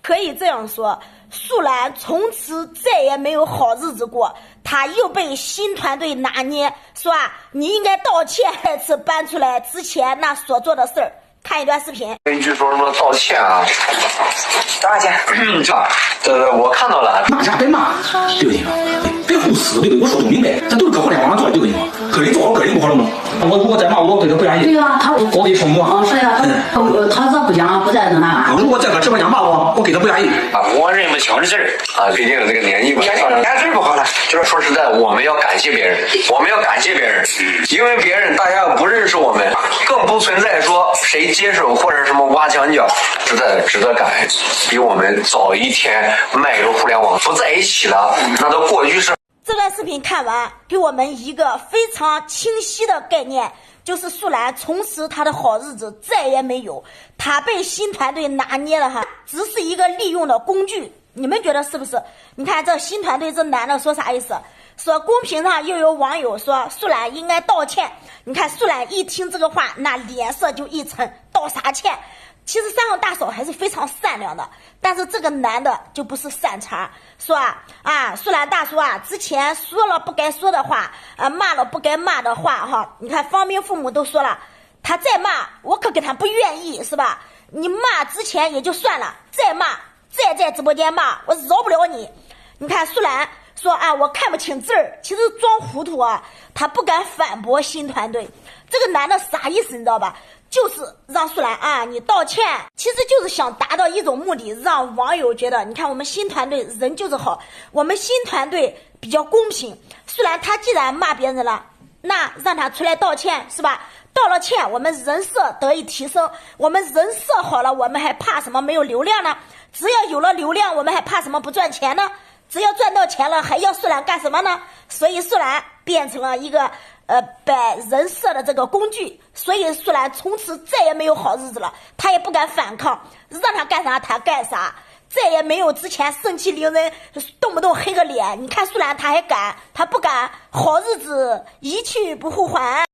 可以这样说，素兰从此再也没有好日子过，他又被新团队拿捏，说你应该道歉，再次搬出来之前那所做的事儿。看一段视频。一句说什么道歉啊？道啥歉？我看到了。骂啥该骂，对不对嘛？别胡撕，对不对？我说不明白，咱都是搁互联网上做的，对不对嘛？个人做好个人不好了吗？我如果再骂我对他不愿意。对呀，他我给冲我。是呀，他咋不讲不在那啥？如果在搁直播间骂我给他不愿意。我认不清这事儿啊，毕竟这个年纪吧，眼神不好了。就是说实在，我们要感谢别人，我们要感谢别人，因为别人大家不认识我们，更不存在说谁接手或者什么挖墙脚，值得感恩。比我们早一天迈入互联网不在一起了，那都过去式。这段视频看完，给我们一个非常清晰的概念，就是素兰从此她的好日子再也没有，她被新团队拿捏了哈，只是一个利用的工具。你们觉得是不是？你看这新团队这男的说啥意思？说公屏上又有网友说素兰应该道歉。你看素兰一听这个话，那脸色就一沉，道啥歉？其实三号大嫂还是非常善良的，但是这个男的就不是善茬，说素兰大叔之前说了不该说的话，骂了不该骂的话哈。你看方明父母都说了，他再骂我可跟他不愿意，是吧？你骂之前也就算了，再骂再在直播间骂，我饶不了你。你看素兰说我看不清字儿，其实装糊涂他不敢反驳新团队。这个男的啥意思你知道吧？就是让素兰你道歉，其实就是想达到一种目的，让网友觉得你看我们新团队人就是好，我们新团队比较公平。素兰他既然骂别人了，那让他出来道歉，是吧？道了歉，我们人设得以提升，我们人设好了，我们还怕什么没有流量呢？只要有了流量，我们还怕什么不赚钱呢？只要赚到钱了，还要素兰干什么呢？所以素兰变成了一个摆人设的这个工具，所以素兰从此再也没有好日子了，他也不敢反抗，让他干啥他干啥，再也没有之前盛气凌人，动不动黑个脸。你看素兰他还敢，他不敢，好日子一去不复还。